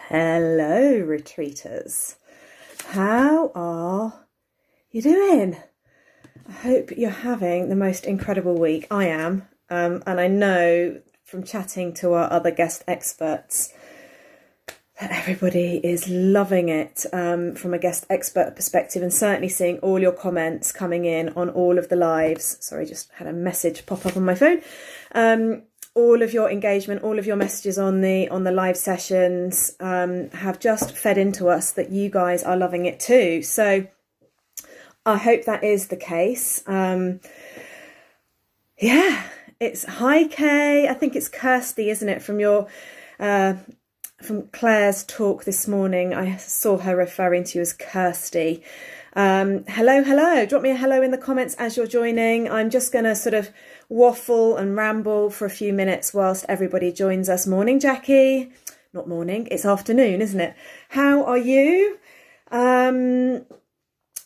Hello, retreaters. How are you doing? I hope you're having the most incredible week. I am. And I know from chatting to our other guest experts that everybody is loving it from a guest expert perspective, and certainly seeing all your comments coming in on all of the lives. Sorry, just had a message pop up on my phone. All of your engagement, all of your messages on the live sessions have just fed into us that you guys are loving it too. So I hope that is the case. Yeah, it's hi Kay. I think it's Kirsty, isn't it? From your from Claire's talk this morning, I saw her referring to you as Kirsty. Hello. Drop me a hello in the comments as you're joining. I'm just going to sort of waffle and ramble for a few minutes whilst everybody joins us. Morning, Jackie. Not morning, it's afternoon, isn't it? How are you?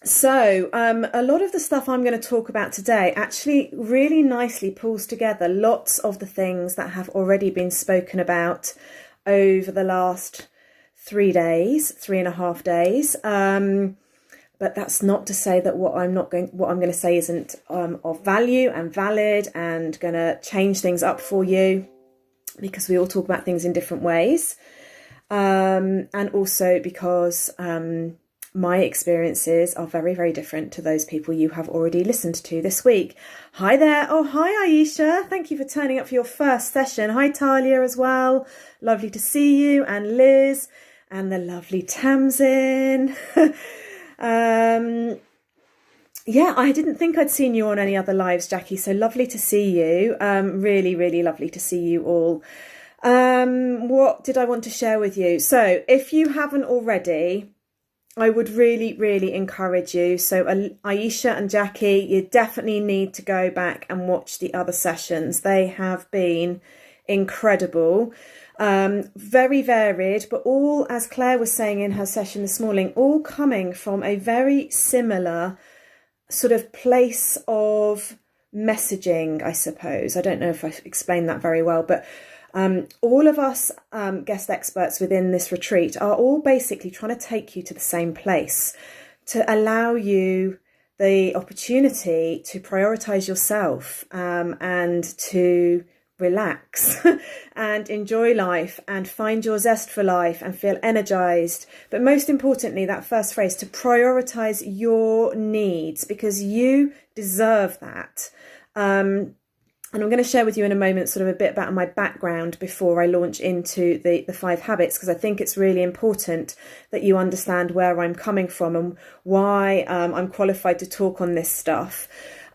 So a lot of the stuff I'm going to talk about today actually really nicely pulls together lots of the things that have already been spoken about over the last 3.5 days. But that's not to say that what I'm going to say isn't of value and valid and going to change things up for you, because we all talk about things in different ways. And also because my experiences are very, very different to those people you have already listened to this week. Hi there. Oh, hi, Aisha. Thank you for turning up for your first session. Hi, Talia as well. Lovely to see you. And Liz and the lovely Tamsin. Yeah, I didn't think I'd seen you on any other lives, Jackie, so lovely to see you. Really, really lovely to see you all. What did I want to share with you? So if you haven't already, I would really, really encourage you. So Aisha and Jackie, you definitely need to go back and watch the other sessions. They have been incredible. Very varied, but all, as Claire was saying in her session this morning, all coming from a very similar sort of place of messaging, I suppose. I don't know if I explained that very well, but all of us guest experts within this retreat are all basically trying to take you to the same place, to allow you the opportunity to prioritize yourself and to relax and enjoy life and find your zest for life and feel energized. But most importantly, that first phrase, to prioritize your needs, because you deserve that. And I'm going to share with you in a moment sort of a bit about my background before I launch into the 5 habits, because I think it's really important that you understand where I'm coming from and why I'm qualified to talk on this stuff.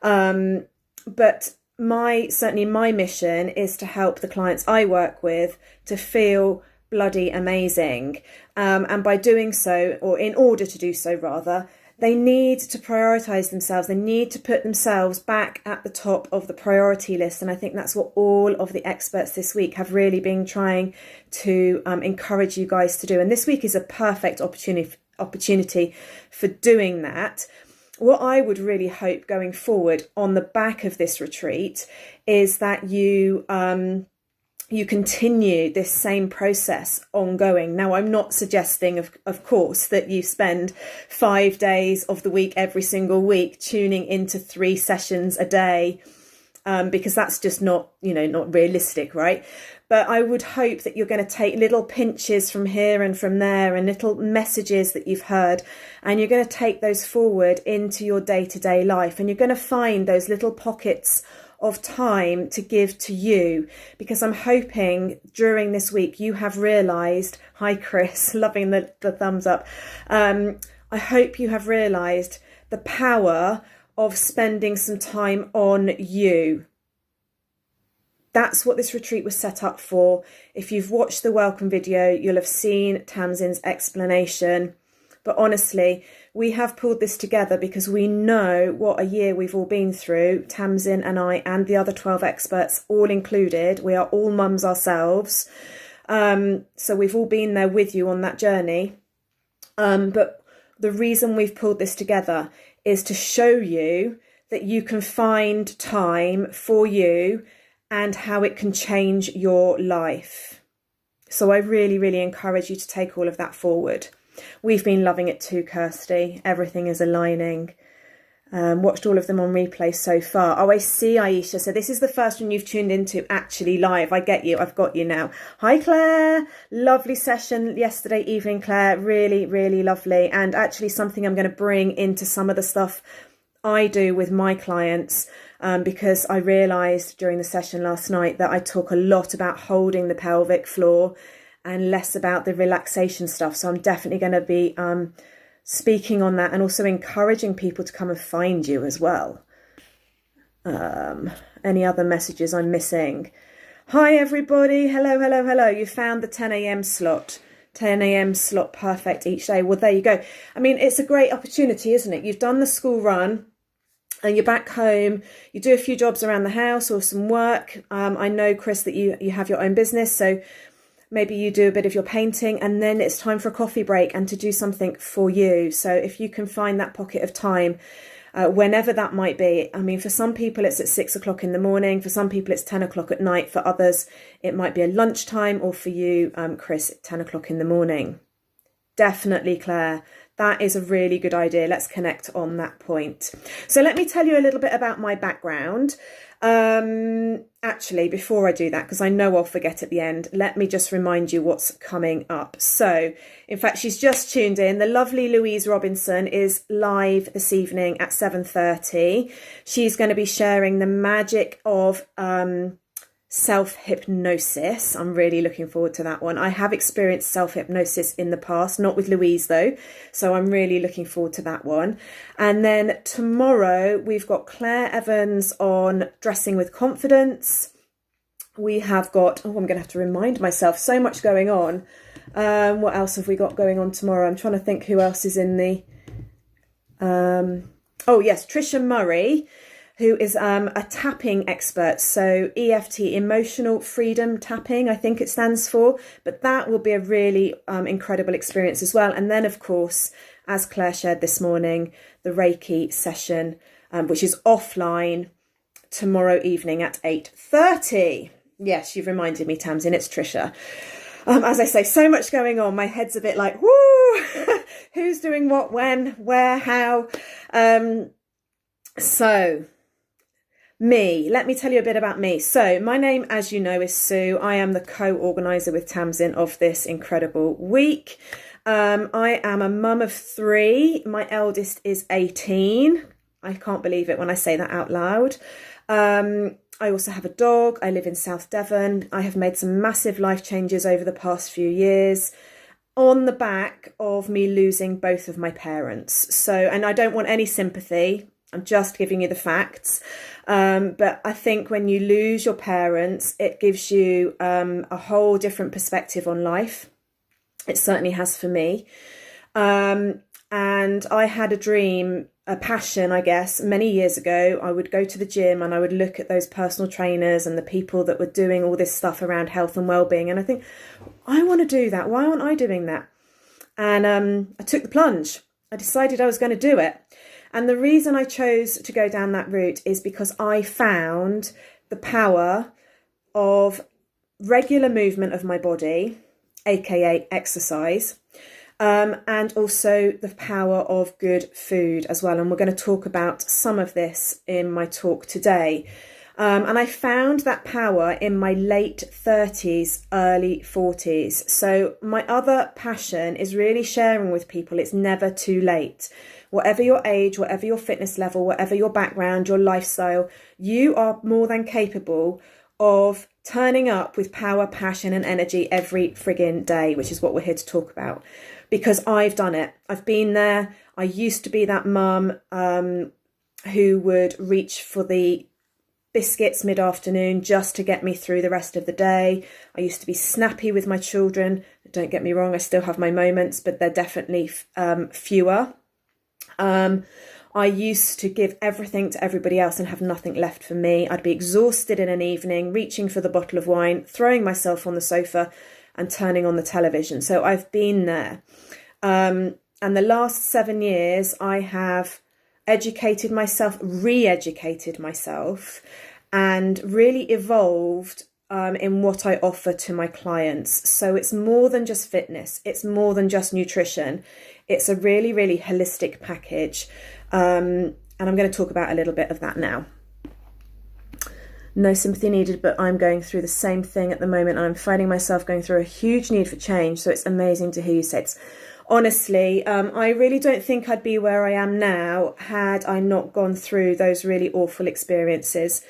But certainly my mission is to help the clients I work with to feel bloody amazing. And by doing so, or in order to do so rather, they need to prioritize themselves. They need to put themselves back at the top of the priority list. And I think that's what all of the experts this week have really been trying to encourage you guys to do. And this week is a perfect opportunity for doing that. What I would really hope going forward on the back of this retreat is that you continue this same process ongoing. Now, I'm not suggesting, of course, that you spend 5 days of the week every single week tuning into 3 sessions a day, because that's just not realistic, right? But I would hope that you're going to take little pinches from here and from there and little messages that you've heard, and you're going to take those forward into your day-to-day life, and you're going to find those little pockets of time to give to you, because I'm hoping during this week you have realised, hi Chris, loving the thumbs up, I hope you have realised the power of spending some time on you. That's what this retreat was set up for. If you've watched the welcome video, you'll have seen Tamsin's explanation. But honestly, we have pulled this together because we know what a year we've all been through, Tamsin and I and the other 12 experts all included. We are all mums ourselves. So we've all been there with you on that journey. But the reason we've pulled this together is to show you that you can find time for you and how it can change your life. So I really, really encourage you to take all of that forward. We've been loving it too, Kirsty. Everything is aligning. Watched all of them on replay so far. Oh, I see, Aisha. So this is the first one you've tuned into actually live. I get you. I've got you now. Hi, Claire. Lovely session yesterday evening, Claire. Really, really lovely. And actually something I'm going to bring into some of the stuff I do with my clients, because I realised during the session last night that I talk a lot about holding the pelvic floor and less about the relaxation stuff. So I'm definitely going to be speaking on that, and also encouraging people to come and find you as well. Any other messages I'm missing? Hi, everybody. Hello, hello, hello. You found the 10 a.m. slot. 10 a.m. slot perfect each day. Well, there you go. I mean, it's a great opportunity, isn't it? You've done the school run and you're back home. You do a few jobs around the house or some work. I know, Chris, that you have your own business. So maybe you do a bit of your painting, and then it's time for a coffee break and to do something for you. So if you can find that pocket of time, whenever that might be. I mean, for some people it's at 6 o'clock in the morning. For some people it's 10 o'clock at night. For others, it might be a lunchtime, or for you, Chris, 10 o'clock in the morning. Definitely, Claire. That is a really good idea. Let's connect on that point. So let me tell you a little bit about my background. Actually, before I do that, because I know I'll forget at the end, let me just remind you what's coming up. So, in fact, she's just tuned in. The lovely Louise Robinson is live this evening at 7:30. She's going to be sharing the magic of self-hypnosis. I'm really looking forward to that one. I have experienced self-hypnosis in the past, not with Louise though, so I'm really looking forward to that one. And then tomorrow we've got Claire Evans on dressing with confidence. We have got, I'm going to have to remind myself, so much going on. What else have we got going on tomorrow? I'm trying to think who else is in the oh yes, Trisha Murray, who is a tapping expert. So EFT, emotional freedom tapping, I think it stands for. But that will be a really incredible experience as well. And then, of course, as Claire shared this morning, the Reiki session, which is offline tomorrow evening at 8:30. Yes, you've reminded me, Tamsin, it's Trisha. As I say, so much going on. My head's a bit like, whoo, who's doing what, when, where, how. So me, let me tell you a bit about me. So my name, as you know, is Sue. I am the co-organizer with Tamsin of this incredible week. I am a mum of 3. My eldest is 18. I can't believe it when I say that out loud. I also have a dog. I live in South Devon. I have made some massive life changes over the past few years on the back of me losing both of my parents. So, and I don't want any sympathy. I'm just giving you the facts. But I think when you lose your parents, it gives you a whole different perspective on life. It certainly has for me. And I had a dream, a passion, I guess, many years ago. I would go to the gym and I would look at those personal trainers and the people that were doing all this stuff around health and well-being. And I think, I want to do that. Why aren't I doing that? And I took the plunge. I decided I was going to do it. And the reason I chose to go down that route is because I found the power of regular movement of my body, aka exercise, and also the power of good food as well. And we're going to talk about some of this in my talk today. And I found that power in my late 30s, early 40s. So my other passion is really sharing with people it's never too late. Whatever your age, whatever your fitness level, whatever your background, your lifestyle, you are more than capable of turning up with power, passion and energy every friggin' day, which is what we're here to talk about. Because I've done it. I've been there. I used to be that mum who would reach for the biscuits mid-afternoon just to get me through the rest of the day. I used to be snappy with my children. Don't get me wrong, I still have my moments, but they're definitely fewer. I used to give everything to everybody else and have nothing left for me. I'd be exhausted in an evening, reaching for the bottle of wine, throwing myself on the sofa and turning on the television. So I've been there. And the last 7 years, I have educated myself, re-educated myself, and really evolved in what I offer to my clients. So it's more than just fitness. It's more than just nutrition. It's a really, really holistic package. And I'm going to talk about a little bit of that now. No sympathy needed, but I'm going through the same thing at the moment. And I'm finding myself going through a huge need for change. So it's amazing to hear you say it. Honestly, I really don't think I'd be where I am now had I not gone through those really awful experiences.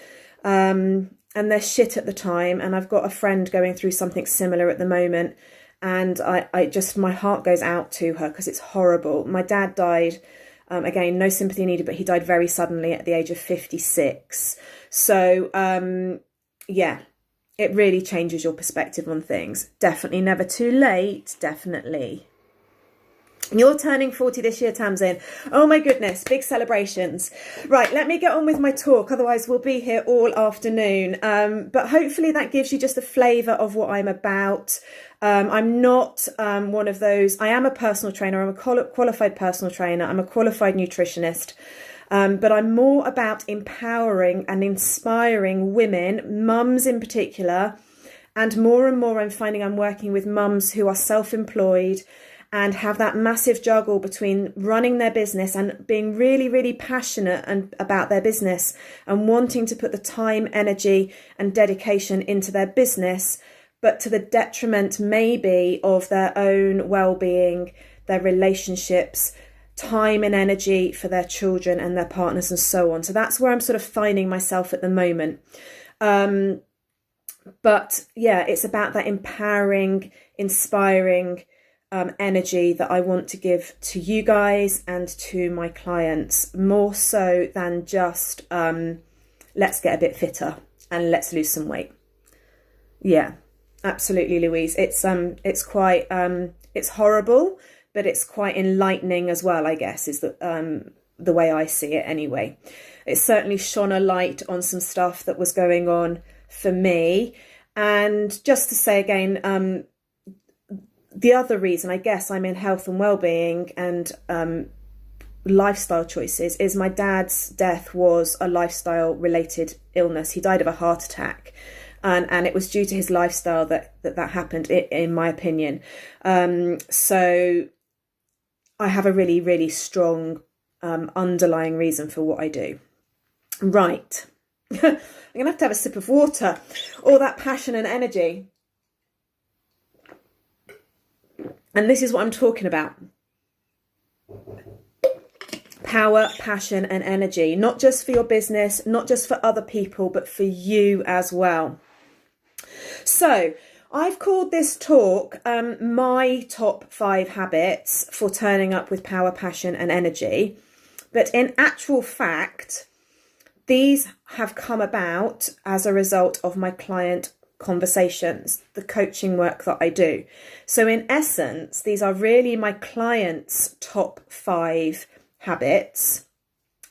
And they're shit at the time. And I've got a friend going through something similar at the moment. And I just, my heart goes out to her because it's horrible. My dad died, again, no sympathy needed, but he died very suddenly at the age of 56. So, yeah, it really changes your perspective on things. Definitely never too late, definitely. You're turning 40 this year, Tamsin. Oh my goodness, big celebrations. Right, let me get on with my talk, otherwise we'll be here all afternoon. But hopefully that gives you just a flavour of what I'm about. I'm not one of those, I am a personal trainer, I'm a qualified personal trainer, I'm a qualified nutritionist. But I'm more about empowering and inspiring women, mums in particular, and more I'm finding I'm working with mums who are self-employed and have that massive juggle between running their business and being really, really passionate about their business and wanting to put the time, energy and dedication into their business, but to the detriment maybe of their own well-being, their relationships, time and energy for their children and their partners and so on. So that's where I'm sort of finding myself at the moment. But yeah, it's about that empowering, inspiring energy that I want to give to you guys and to my clients, more so than just let's get a bit fitter and let's lose some weight. Yeah, absolutely, Louise. It's quite it's horrible, but it's quite enlightening as well, I guess, is the way I see it anyway. It certainly shone a light on some stuff that was going on for me. And just to say again, the other reason I guess I'm in health and well-being and lifestyle choices is my dad's death was a lifestyle related illness. He died of a heart attack. And it was due to his lifestyle that happened, in my opinion. So I have a really, really strong underlying reason for what I do. Right. I'm going to have a sip of water. All that passion and energy. And this is what I'm talking about. Power, passion and energy. Not just for your business, not just for other people, but for you as well. So I've called this talk my top 5 habits for turning up with power, passion and energy. But in actual fact, these have come about as a result of my client conversations, the coaching work that I do. So in essence, these are really my clients' top 5 habits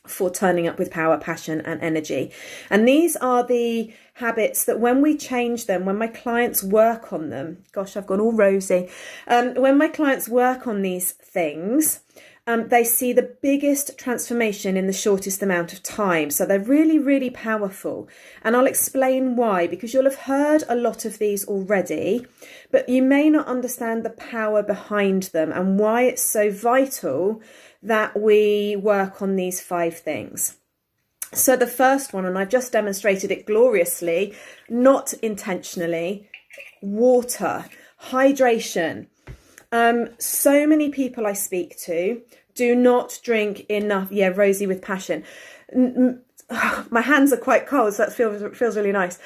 for turning up with power, passion and energy. And these are the habits that when we change them, when my clients work on them, gosh, I've gone all rosy. When my clients work on these things, they see the biggest transformation in the shortest amount of time. So they're really, really powerful. And I'll explain why, because you'll have heard a lot of these already, but you may not understand the power behind them and why it's so vital that we work on these 5 things. So the first one, and I've just demonstrated it gloriously, not intentionally, water, hydration. So many people I speak to do not drink enough. Yeah, Rosie with passion. My hands are quite cold, so that feels really nice.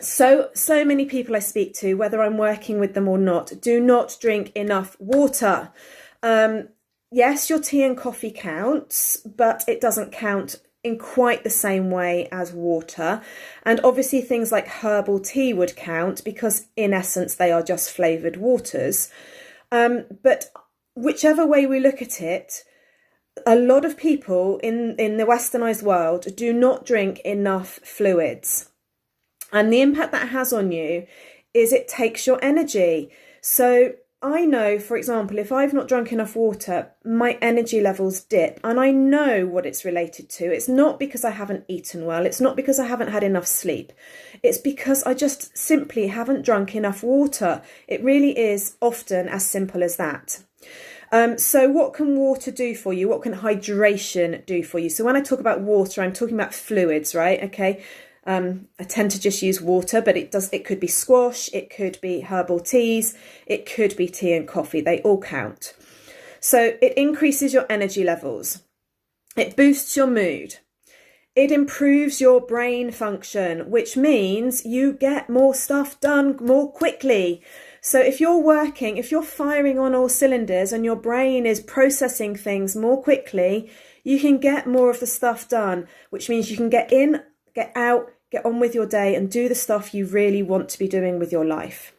So many people I speak to, whether I'm working with them or not, do not drink enough water. Yes, your tea and coffee counts, but it doesn't count in quite the same way as water. And obviously things like herbal tea would count because in essence they are just flavoured waters. But whichever way we look at it, a lot of people in the westernised world do not drink enough fluids. And the impact that has on you is it takes your energy. So I know, for example, if I've not drunk enough water, my energy levels dip, and I know what it's related to. It's not because I haven't eaten well. It's not because I haven't had enough sleep. It's because I just simply haven't drunk enough water. It really is often as simple as that. So what can water do for you? What can hydration do for you? So when I talk about water, I'm talking about fluids, right? Okay. I tend to just use water, but it could be squash, it could be herbal teas, it could be tea and coffee. They all count. So it increases your energy levels. It boosts your mood. It improves your brain function, which means you get more stuff done more quickly. So if you're firing on all cylinders and your brain is processing things more quickly, you can get more of the stuff done, which means you can get in, get out, get on with your day and do the stuff you really want to be doing with your life.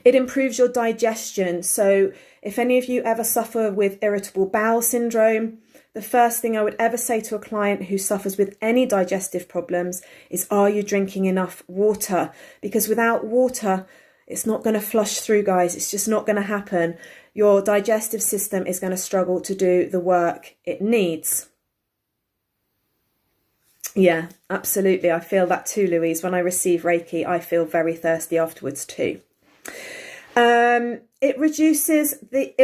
It improves your digestion. So if any of you ever suffer with irritable bowel syndrome, the first thing I would ever say to a client who suffers with any digestive problems is, are you drinking enough water? Because without water, it's not going to flush through, guys. It's just not going to happen. Your digestive system is going to struggle to do the work it needs. Yeah, absolutely. I feel that too, Louise. When I receive Reiki, I feel very thirsty afterwards too. It reduces the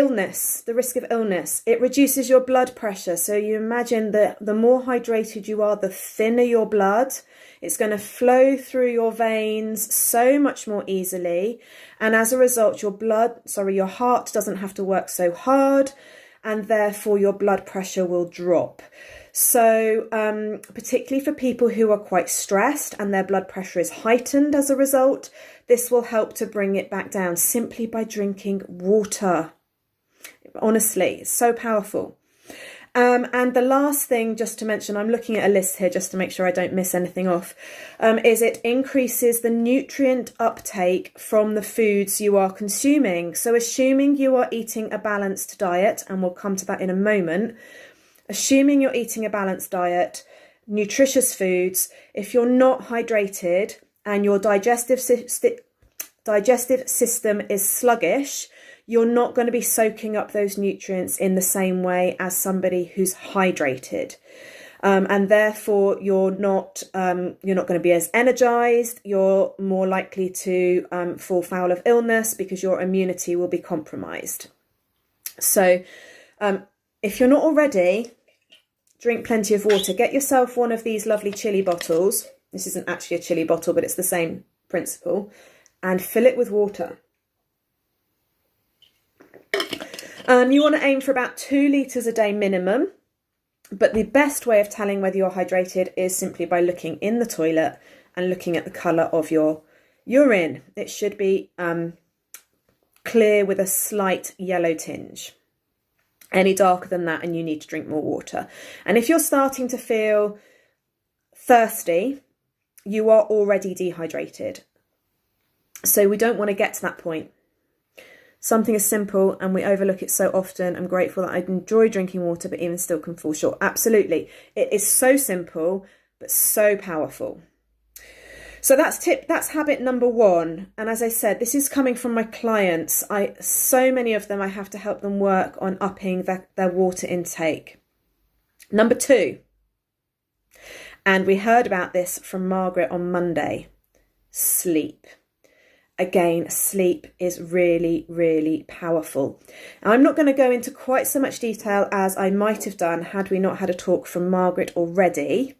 risk of illness. It reduces your blood pressure. So you imagine that the more hydrated you are, the thinner your blood. It's going to flow through your veins so much more easily. And as a result, your heart doesn't have to work so hard, and therefore your blood pressure will drop. So particularly for people who are quite stressed and their blood pressure is heightened as a result, this will help to bring it back down simply by drinking water. Honestly, it's so powerful. And the last thing just to mention, I'm looking at a list here just to make sure I don't miss anything off, is it increases the nutrient uptake from the foods you are consuming. So assuming you are eating a balanced diet, and we'll come to that in a moment, assuming you're eating a balanced diet, nutritious foods, if you're not hydrated and your digestive system is sluggish, you're not going to be soaking up those nutrients in the same way as somebody who's hydrated. And therefore you're not going to be as energized. You're more likely to fall foul of illness because your immunity will be compromised. So if you're not already, drink plenty of water. Get yourself one of these lovely chili bottles. This isn't actually a chili bottle, but it's the same principle. And fill it with water. You want to aim for about 2 litres a day minimum. But the best way of telling whether you're hydrated is simply by looking in the toilet and looking at the colour of your urine. It should be clear with a slight yellow tinge. Any darker than that and you need to drink more water. And if you're starting to feel thirsty, you are already dehydrated. So we don't want to get to that point. Something is simple and we overlook it so often. I'm grateful that I enjoy drinking water, but even still can fall short. Absolutely. It is so simple, but so powerful. So that's habit number 1. And as I said, this is coming from my clients. So many of them, I have to help them work on upping their water intake. Number 2, and we heard about this from Margaret on Monday, sleep. Again, sleep is really, really powerful. Now, I'm not going to go into quite so much detail as I might have done had we not had a talk from Margaret already.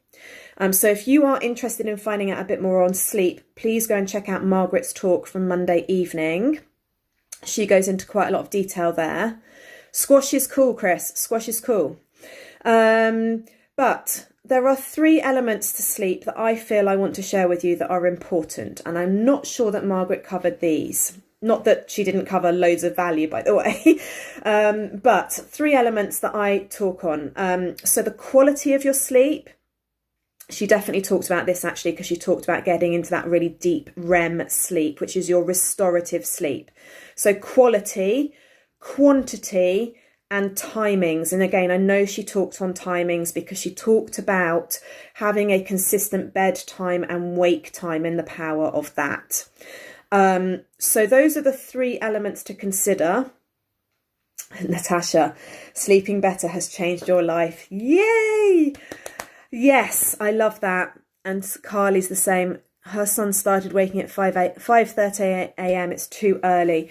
So if you are interested in finding out a bit more on sleep, please go and check out Margaret's talk from Monday evening. She goes into quite a lot of detail there. Squash is cool, Chris. Squash is cool. But there are 3 elements to sleep that I feel I want to share with you that are important. And I'm not sure that Margaret covered these. Not that she didn't cover loads of value, by the way. But 3 elements that I talk on. So the quality of your sleep. She definitely talked about this actually because she talked about getting into that really deep REM sleep, which is your restorative sleep. So quality, quantity, and timings. And again, I know she talked on timings because she talked about having a consistent bedtime and wake time and the power of that. So those are the 3 elements to consider. Natasha, sleeping better has changed your life. Yay! Yes, I love that. And Carly's the same. Her son started waking at 5:30 a.m. It's too early.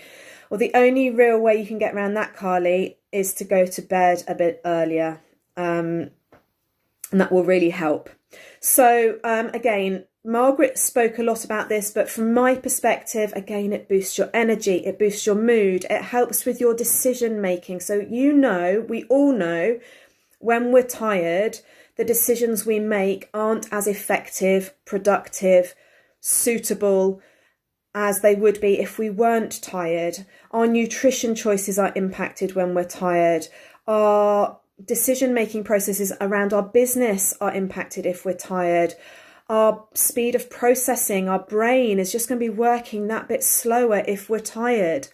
Well, the only real way you can get around that, Carly, is to go to bed a bit earlier. And that will really help. So again, Margaret spoke a lot about this, but from my perspective, again, it boosts your energy, it boosts your mood, it helps with your decision making. So we all know when we're tired, the decisions we make aren't as effective, productive, suitable as they would be if we weren't tired. Our nutrition choices are impacted when we're tired. Our decision-making processes around our business are impacted if we're tired. Our speed of processing, our brain is just going to be working that bit slower if we're tired.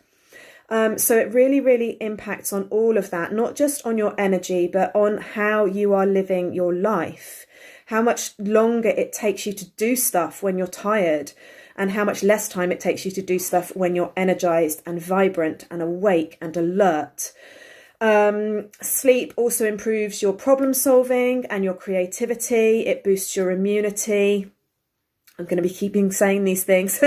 So it really, really impacts on all of that, not just on your energy, but on how you are living your life, how much longer it takes you to do stuff when you're tired, and how much less time it takes you to do stuff when you're energized and vibrant and awake and alert. Sleep also improves your problem solving and your creativity. It boosts your immunity. I'm going to be keeping saying these things.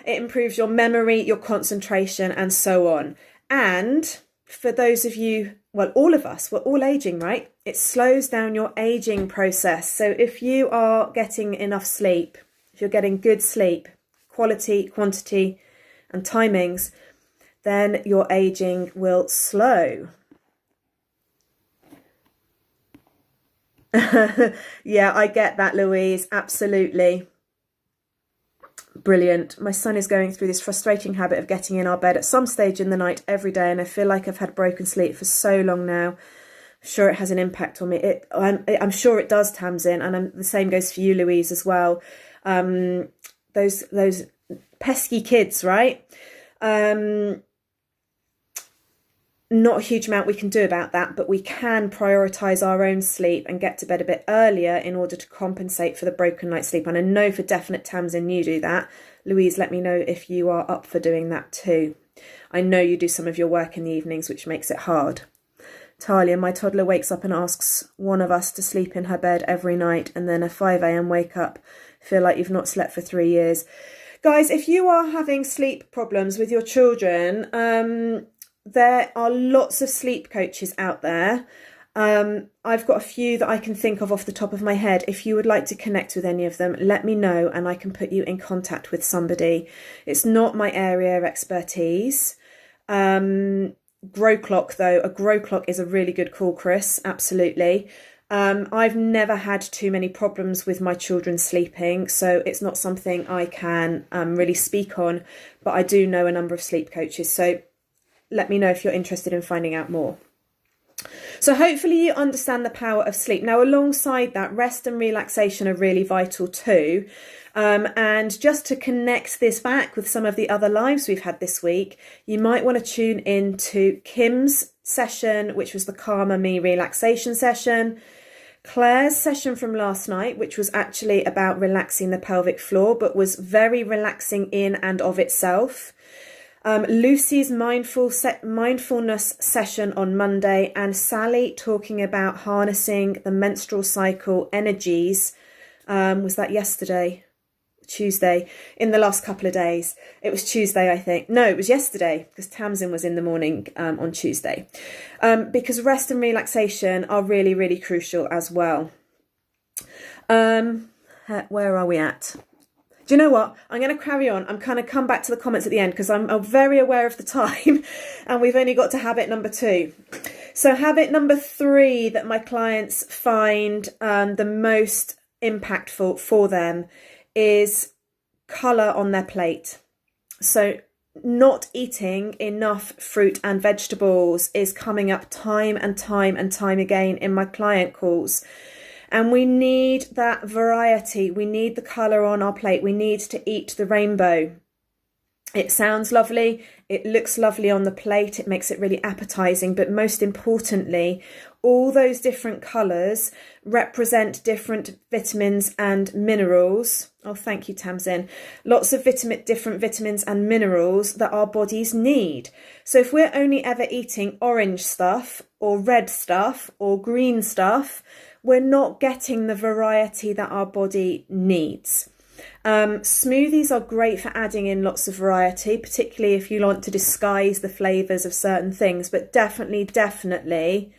It improves your memory, your concentration, and so on. And for those of you, well, all of us, we're all aging, right? It slows down your aging process. So if you are getting enough sleep, if you're getting good sleep, quality, quantity, and timings, then your aging will slow. Yeah, I get that, Louise. Absolutely. Brilliant. My son is going through this frustrating habit of getting in our bed at some stage in the night every day, and I feel like I've had broken sleep for so long now. I'm sure it has an impact on me. I'm sure it does, Tamsin, and the same goes for you, Louise, as well. Those pesky kids, right? Not a huge amount we can do about that, but we can prioritise our own sleep and get to bed a bit earlier in order to compensate for the broken night's sleep. And I know for definite, Tamsin, you do that. Louise, let me know if you are up for doing that too. I know you do some of your work in the evenings, which makes it hard. Talia, my toddler wakes up and asks one of us to sleep in her bed every night, and then a 5 a.m. wake up. Feel like you've not slept for 3 years. Guys, if you are having sleep problems with your children, there are lots of sleep coaches out there. I've got a few that I can think of off the top of my head. If you would like to connect with any of them, let me know and I can put you in contact with somebody. It's not my area of expertise. Grow clock, though. A grow clock is a really good call, Chris. Absolutely. I've never had too many problems with my children sleeping, so it's not something I can really speak on, but I do know a number of sleep coaches. So let me know if you're interested in finding out more. So hopefully you understand the power of sleep. Now, alongside that, rest and relaxation are really vital too. And just to connect this back with some of the other lives we've had this week, you might want to tune in to Kim's session, which was the Calmer Me relaxation session. Claire's session from last night, which was actually about relaxing the pelvic floor, but was very relaxing in and of itself. Lucy's mindfulness session on Monday, and Sally talking about harnessing the menstrual cycle energies. Was that yesterday? Tuesday, in the last couple of days. It was Tuesday, I think. No, it was yesterday, because Tamsin was in the morning on Tuesday. Because rest and relaxation are really, really crucial as well. Where are we at? Do you know what? I'm going to carry on. I'm kind of come back to the comments at the end because I'm very aware of the time and we've only got to habit number 2. So habit number 3 that my clients find the most impactful for them is colour on their plate. So not eating enough fruit and vegetables is coming up time and time and time again in my client calls. And we need that variety. We need the colour on our plate. We need to eat the rainbow. It sounds lovely. It looks lovely on the plate. It makes it really appetizing. But most importantly, all those different colours represent different vitamins and minerals, Oh, thank you, Tamsin. Lots of different vitamins and minerals that our bodies need. So if we're only ever eating orange stuff or red stuff or green stuff, we're not getting the variety that our body needs. Smoothies are great for adding in lots of variety, particularly if you want to disguise the flavours of certain things, but definitely,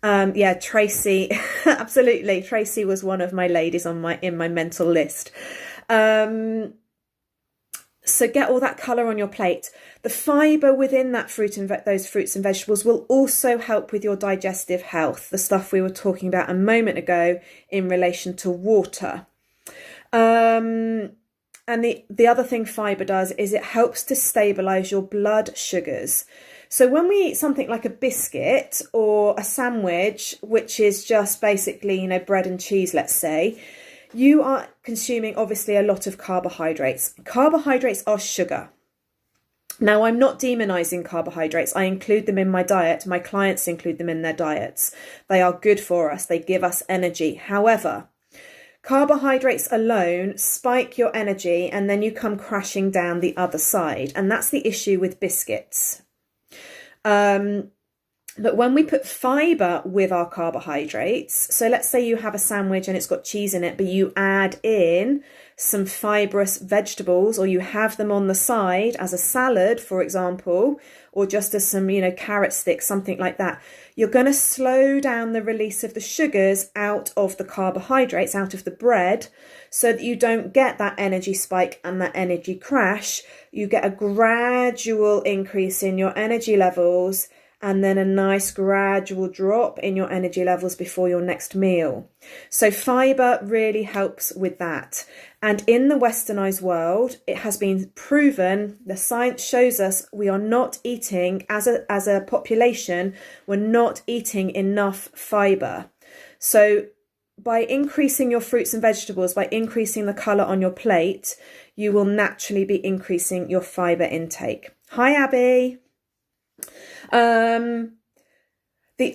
yeah, Tracy, absolutely. Tracy was one of my ladies in my mental list. So get all that colour on your plate. The fibre within that those fruits and vegetables will also help with your digestive health, the stuff we were talking about a moment ago in relation to water. And the other thing fibre does is it helps to stabilise your blood sugars. So when we eat something like a biscuit or a sandwich, which is just basically, bread and cheese, let's say, you are consuming obviously a lot of carbohydrates. Carbohydrates are sugar. Now, I'm not demonizing carbohydrates. I include them in my diet. My clients include them in their diets. They are good for us. They give us energy. However, carbohydrates alone spike your energy and then you come crashing down the other side. And that's the issue with biscuits. But when we put fibre with our carbohydrates, so let's say you have a sandwich and it's got cheese in it, but you add in some fibrous vegetables, or you have them on the side as a salad, for example, or just as some, carrot sticks, something like that, you're going to slow down the release of the sugars out of the carbohydrates, out of the bread, so that you don't get that energy spike and that energy crash. You get a gradual increase in your energy levels and then a nice gradual drop in your energy levels before your next meal. So fibre really helps with that. And in the westernized world, it has been proven, the science shows us we are not eating, as a population, we're not eating enough fibre. So by increasing your fruits and vegetables, by increasing the colour on your plate, you will naturally be increasing your fibre intake. Hi, Abby. The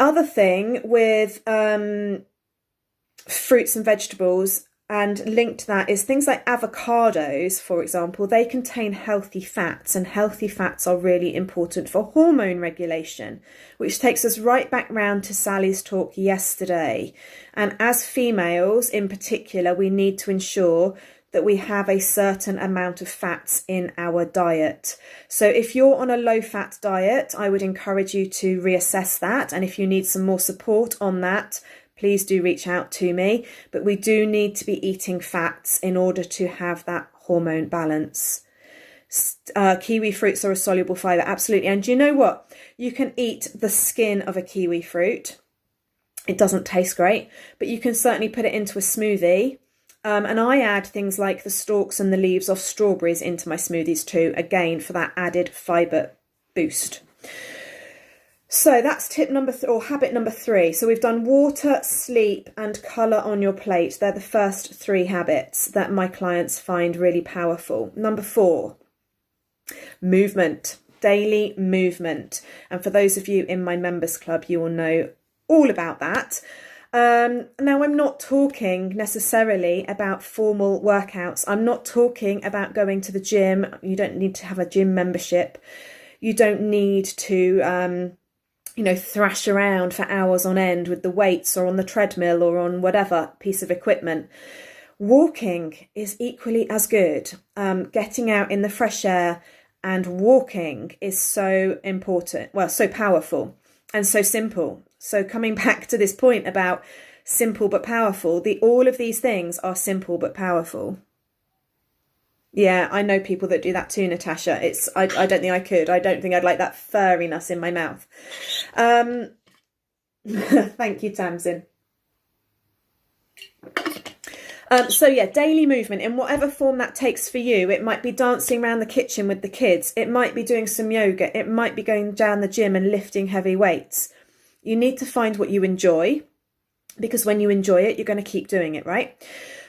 other thing with fruits and vegetables, and linked to that, is things like avocados, for example. They contain healthy fats, and healthy fats are really important for hormone regulation, which takes us right back round to Sally's talk yesterday. And as females in particular, we need to ensure that we have a certain amount of fats in our diet. So if you're on a low-fat diet, I would encourage you to reassess that. And if you need some more support on that, please do reach out to me. But we do need to be eating fats in order to have that hormone balance. Kiwi fruits are a soluble fibre, absolutely. And you know what? You can eat the skin of a kiwi fruit. It doesn't taste great, but you can certainly put it into a smoothie. And I add things like the stalks and the leaves of strawberries into my smoothies too, again, for that added fibre boost. So that's tip number or habit number 3. So we've done water, sleep, and colour on your plate. They're the first 3 habits that my clients find really powerful. Number 4, movement, daily movement. And for those of you in my members club, you will know all about that. Now, I'm not talking necessarily about formal workouts. I'm not talking about going to the gym. You don't need to have a gym membership. You don't need to, thrash around for hours on end with the weights or on the treadmill or on whatever piece of equipment. Walking is equally as good. Getting out in the fresh air and walking is so important. Well, so powerful and so simple. So coming back to this point about simple but powerful, all of these things are simple but powerful. Yeah, I know people that do that too, Natasha. I don't think I could. I don't think I'd like that furriness in my mouth. Thank you, Tamsin. So yeah, daily movement in whatever form that takes for you. It might be dancing around the kitchen with the kids. It might be doing some yoga. It might be going down the gym and lifting heavy weights. You need to find what you enjoy, because when you enjoy it, you're going to keep doing it, right?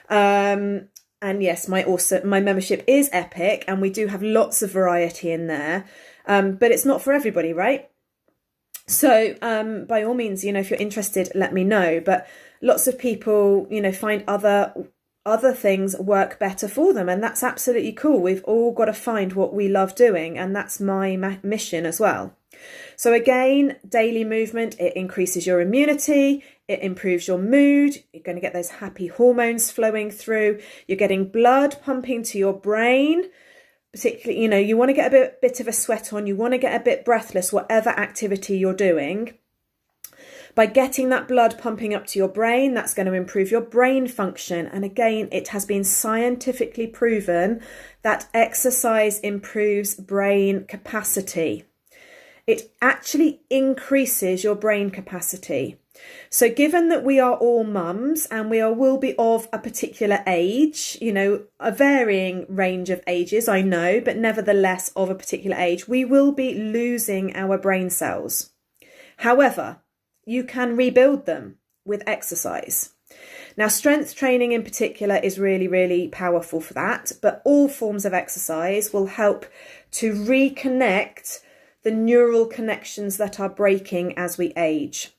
And yes, my membership is epic, and we do have lots of variety in there, but it's not for everybody, right? So by all means, if you're interested, let me know. But lots of people, find other other things work better for them, and that's absolutely cool. We've all got to find what we love doing, and that's my mission as well. So again, daily movement, it increases your immunity, it improves your mood, you're going to get those happy hormones flowing through, you're getting blood pumping to your brain, particularly, you know, you want to get a bit of a sweat on, you want to get a bit breathless, whatever activity you're doing. By getting that blood pumping up to your brain, that's going to improve your brain function. And again, it has been scientifically proven that exercise improves brain capacity. It actually increases your brain capacity. So given that we are all mums and will be of a particular age, you know, a varying range of ages, I know, but nevertheless of a particular age, we will be losing our brain cells. However, you can rebuild them with exercise. Now, strength training in particular is really, really powerful for that, but all forms of exercise will help to reconnect the neural connections that are breaking as we age.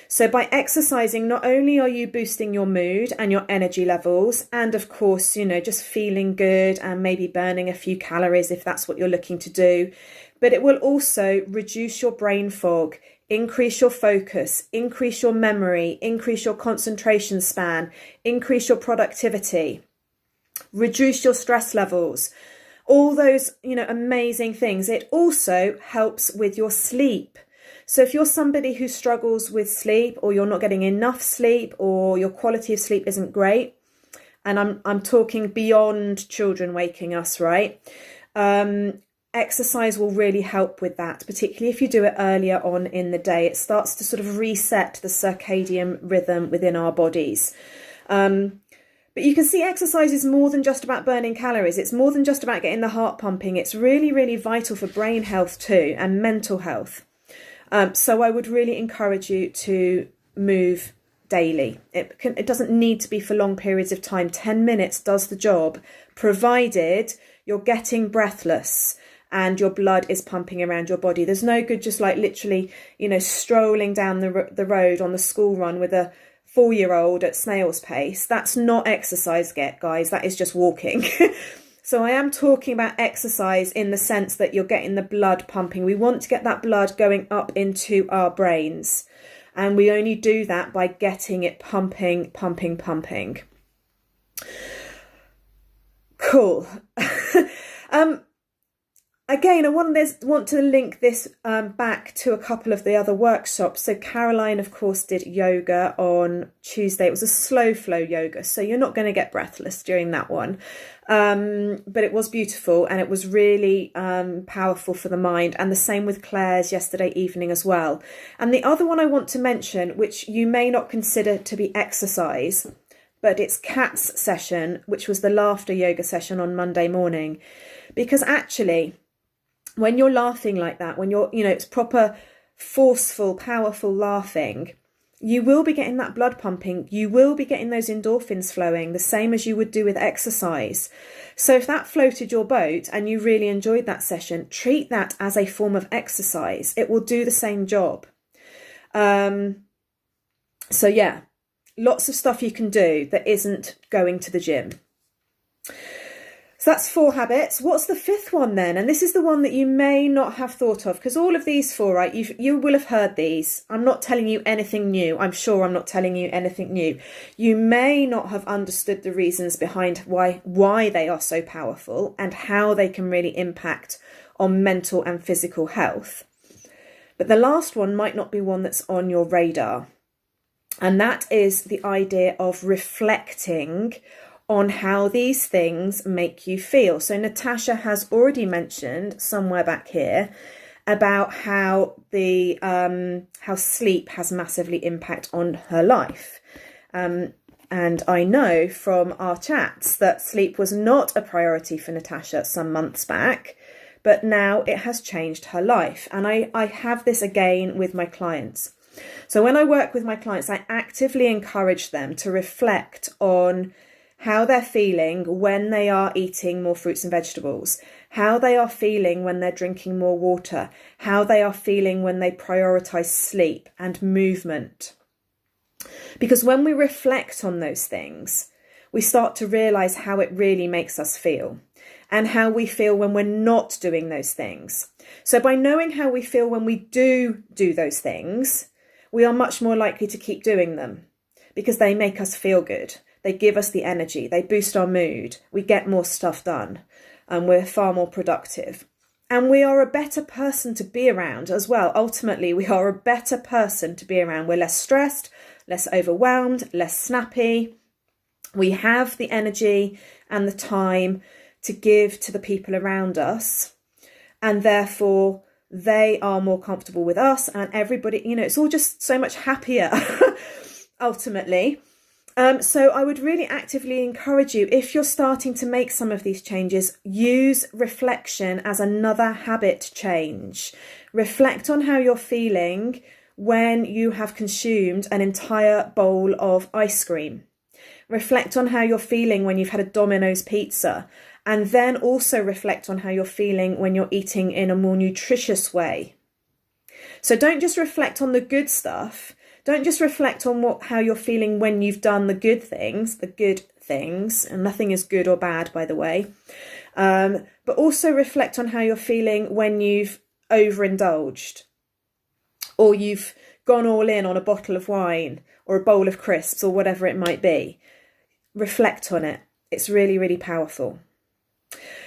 So by exercising, not only are you boosting your mood and your energy levels, and of course, you know, just feeling good and maybe burning a few calories if that's what you're looking to do, but it will also reduce your brain fog, increase your focus, increase your memory, increase your concentration span, increase your productivity, reduce your stress levels, all those, you know, amazing things. It also helps with your sleep. So if you're somebody who struggles with sleep, or you're not getting enough sleep, or your quality of sleep isn't great, and I'm talking beyond children waking us, right? Exercise will really help with that, particularly if you do it earlier on in the day. It starts to sort of reset the circadian rhythm within our bodies. But you can see exercise is more than just about burning calories. It's more than just about getting the heart pumping. It's really, really vital for brain health too, and mental health. So I would really encourage you to move daily. It doesn't need to be for long periods of time. 10 minutes does the job, provided you're getting breathless and your blood is pumping around your body. There's no good just like literally, you know, strolling down the road on the school run with a 4-year-old at snail's pace. That's not exercise, guys. That is just walking. So I am talking about exercise in the sense that you're getting the blood pumping. We want to get that blood going up into our brains. And we only do that by getting it pumping, pumping, pumping. Cool. Again, I want to link this back to a couple of the other workshops. So Caroline, of course, did yoga on Tuesday. It was a slow flow yoga, so you're not going to get breathless during that one. But it was beautiful, and it was really powerful for the mind. And the same with Claire's yesterday evening as well. And the other one I want to mention, which you may not consider to be exercise, but it's Kat's session, which was the laughter yoga session on Monday morning. Because actually, when you're laughing like that, when you're, you know, it's proper forceful, powerful laughing, you will be getting that blood pumping. You will be getting those endorphins flowing, the same as you would do with exercise. So if that floated your boat and you really enjoyed that session, treat that as a form of exercise. It will do the same job. So yeah, lots of stuff you can do that isn't going to the gym. So that's 4 habits. What's the 5th one then? And this is the one that you may not have thought of, because all of these 4, right, you will have heard these. I'm not telling you anything new. I'm sure I'm not telling you anything new. You may not have understood the reasons behind why they are so powerful and how they can really impact on mental and physical health. But the last one might not be one that's on your radar. And that is the idea of reflecting on how these things make you feel. So Natasha has already mentioned somewhere back here about how how sleep has massively impact on her life. And I know from our chats that sleep was not a priority for Natasha some months back, but now it has changed her life. And I have this again with my clients. So when I work with my clients, I actively encourage them to reflect on how they're feeling when they are eating more fruits and vegetables, how they are feeling when they're drinking more water, how they are feeling when they prioritize sleep and movement. Because when we reflect on those things, we start to realize how it really makes us feel and how we feel when we're not doing those things. So by knowing how we feel when we do those things, we are much more likely to keep doing them because they make us feel good. They give us the energy. They boost our mood. We get more stuff done and we're far more productive. And we are a better person to be around as well. Ultimately, we are a better person to be around. We're less stressed, less overwhelmed, less snappy. We have the energy and the time to give to the people around us. And therefore, they are more comfortable with us and everybody, you know, it's all just so much happier, ultimately. So I would really actively encourage you, if you're starting to make some of these changes, use reflection as another habit change. Reflect on how you're feeling when you have consumed an entire bowl of ice cream. Reflect on how you're feeling when you've had a Domino's pizza. And then also reflect on how you're feeling when you're eating in a more nutritious way. So don't just reflect on the good stuff. Don't just reflect on how you're feeling when you've done the good things, and nothing is good or bad, by the way. But also reflect on how you're feeling when you've overindulged, or you've gone all in on a bottle of wine or a bowl of crisps or whatever it might be. Reflect on it. It's really, really powerful.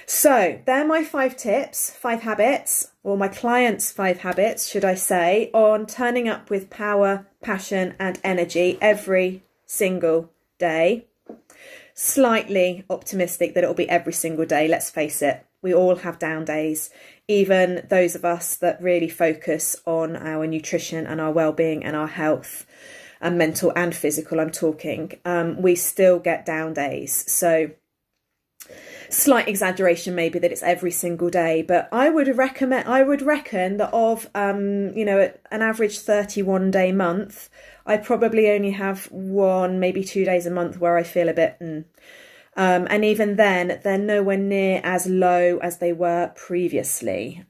So they're my 5 tips, 5 habits, or my clients' 5 habits, should I say, on turning up with power, passion and energy every single day. Slightly optimistic that it'll be every single day. Let's face it, we all have down days. Even those of us that really focus on our nutrition and our well-being and our health, and mental and physical, I'm talking, we still get down days. So slight exaggeration maybe that it's every single day, but I would reckon that of an average 31 day month, I probably only have 1, maybe 2 days a month where I feel a bit and even then they're nowhere near as low as they were previously,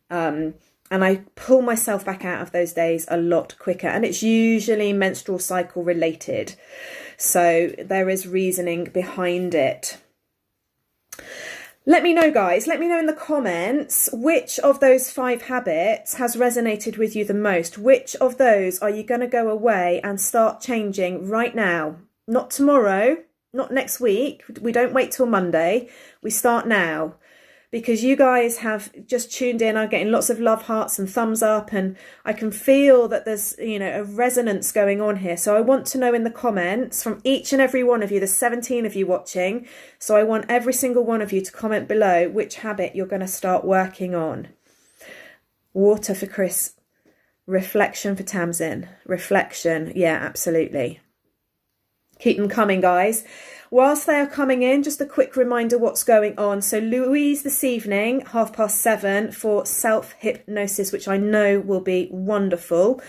and I pull myself back out of those days a lot quicker, and it's usually menstrual cycle related, so there is reasoning behind it. Let me know, guys. Let me know in the comments which of those 5 habits has resonated with you the most. Which of those are you going to go away and start changing right now? Not tomorrow, not next week. We don't wait till Monday. We start now. Because you guys have just tuned in. I'm getting lots of love hearts and thumbs up, and I can feel that there's, a resonance going on here. So I want to know in the comments from each and every one of you, there's 17 of you watching. So I want every single one of you to comment below which habit you're going to start working on. Water for Chris. Reflection for Tamsin. Reflection. Yeah, absolutely. Keep them coming, guys. Whilst they are coming in, just a quick reminder what's going on. So Louise this evening, 7:30 for self-hypnosis, which I know will be wonderful.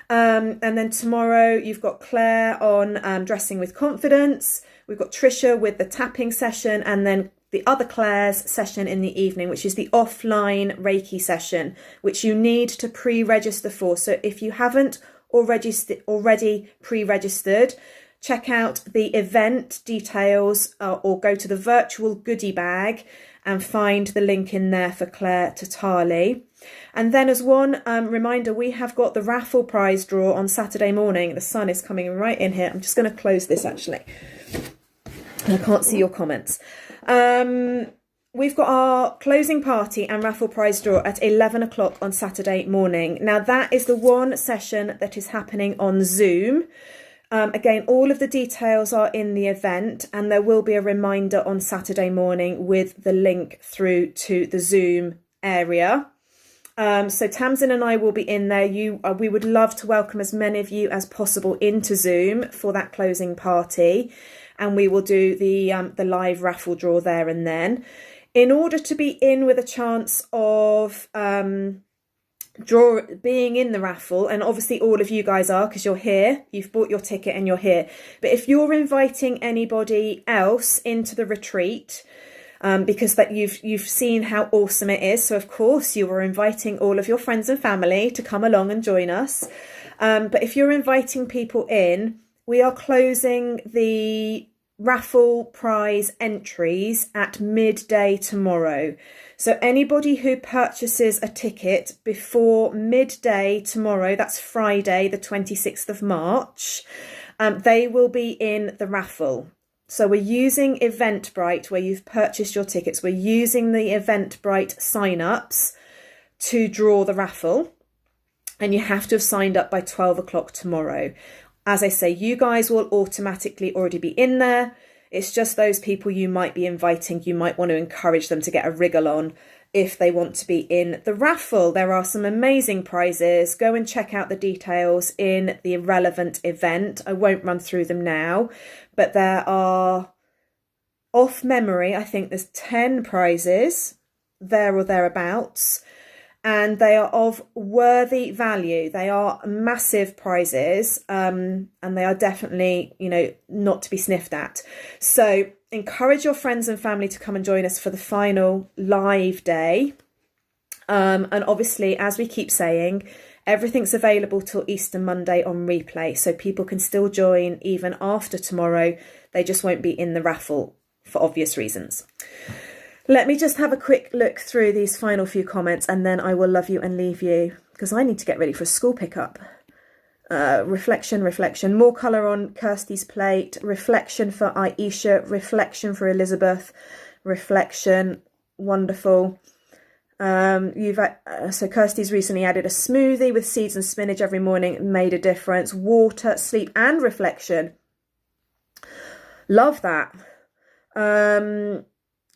And then tomorrow you've got Claire on dressing with confidence. We've got Trisha with the tapping session, and then the other Claire's session in the evening, which is the offline Reiki session, which you need to pre-register for. So if you haven't already pre-registered, check out the event details or go to the virtual goodie bag and find the link in there for Claire Tatali. And then as one reminder, we have got the raffle prize draw on Saturday morning. The sun is coming right in here. I'm just going to close this actually. I can't see your comments. We've got our closing party and raffle prize draw at 11 o'clock on Saturday morning. Now that is the one session that is happening on Zoom. Again, all of the details are in the event, and there will be a reminder on Saturday morning with the link through to the Zoom area. So Tamsin and I will be in there. We would love to welcome as many of you as possible into Zoom for that closing party, and we will do the live raffle draw there and then. In order to be in with a chance of being in the raffle, and obviously all of you guys are because you're here, you've bought your ticket and you're here, but if you're inviting anybody else into the retreat, because that you've seen how awesome it is, so of course you are inviting all of your friends and family to come along and join us, but if you're inviting people in, we are closing the raffle prize entries at midday tomorrow. So anybody who purchases a ticket before midday tomorrow, that's Friday, the 26th of March, they will be in the raffle. So we're using Eventbrite, where you've purchased your tickets. We're using the Eventbrite sign-ups to draw the raffle. And you have to have signed up by 12 o'clock tomorrow. As I say, you guys will automatically already be in there. It's just those people you might be inviting. You might want to encourage them to get a wriggle on if they want to be in the raffle. There are some amazing prizes. Go and check out the details in the relevant event. I won't run through them now, but there are, off memory, I think there's 10 prizes there or thereabouts. And they are of worthy value. They are massive prizes, and they are definitely, you know, not to be sniffed at. So encourage your friends and family to come and join us for the final live day. And obviously, as we keep saying, everything's available till Easter Monday on replay. So people can still join even after tomorrow. They just won't be in the raffle for obvious reasons. Let me just have a quick look through these final few comments, and then I will love you and leave you, because I need to get ready for a school pickup. Reflection. More colour on Kirsty's plate. Reflection for Aisha. Reflection for Elizabeth. Reflection. Wonderful. So Kirsty's recently added a smoothie with seeds and spinach every morning. It made a difference. Water, sleep, and reflection. Love that.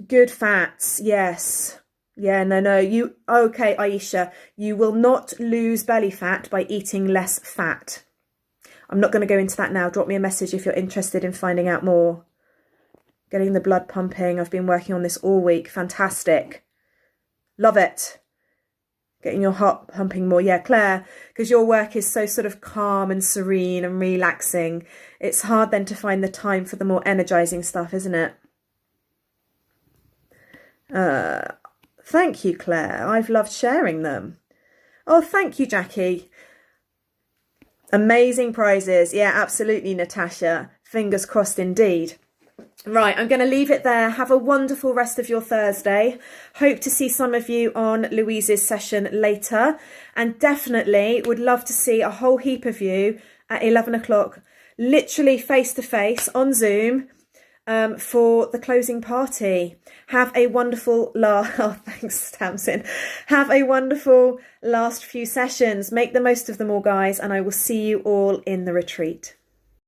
Good fats, yes. Yeah, no. Okay, Aisha, you will not lose belly fat by eating less fat. I'm not going to go into that now. Drop me a message if you're interested in finding out more. Getting the blood pumping. I've been working on this all week. Fantastic. Love it. Getting your heart pumping more. Yeah, Claire, because your work is so sort of calm and serene and relaxing. It's hard then to find the time for the more energizing stuff, isn't it? Thank you, Claire. I've loved sharing them. Oh, thank you, Jackie. Amazing prizes. Yeah, absolutely, Natasha. Fingers crossed indeed. Right, I'm going to leave it there. Have a wonderful rest of your Thursday. Hope to see some of you on Louise's session later. And definitely would love to see a whole heap of you at 11 o'clock, literally face to face on Zoom, for the closing party. Have a wonderful thanks, Tamsin. Have a wonderful last few sessions. Make the most of them all, guys, and I will see you all in the retreat.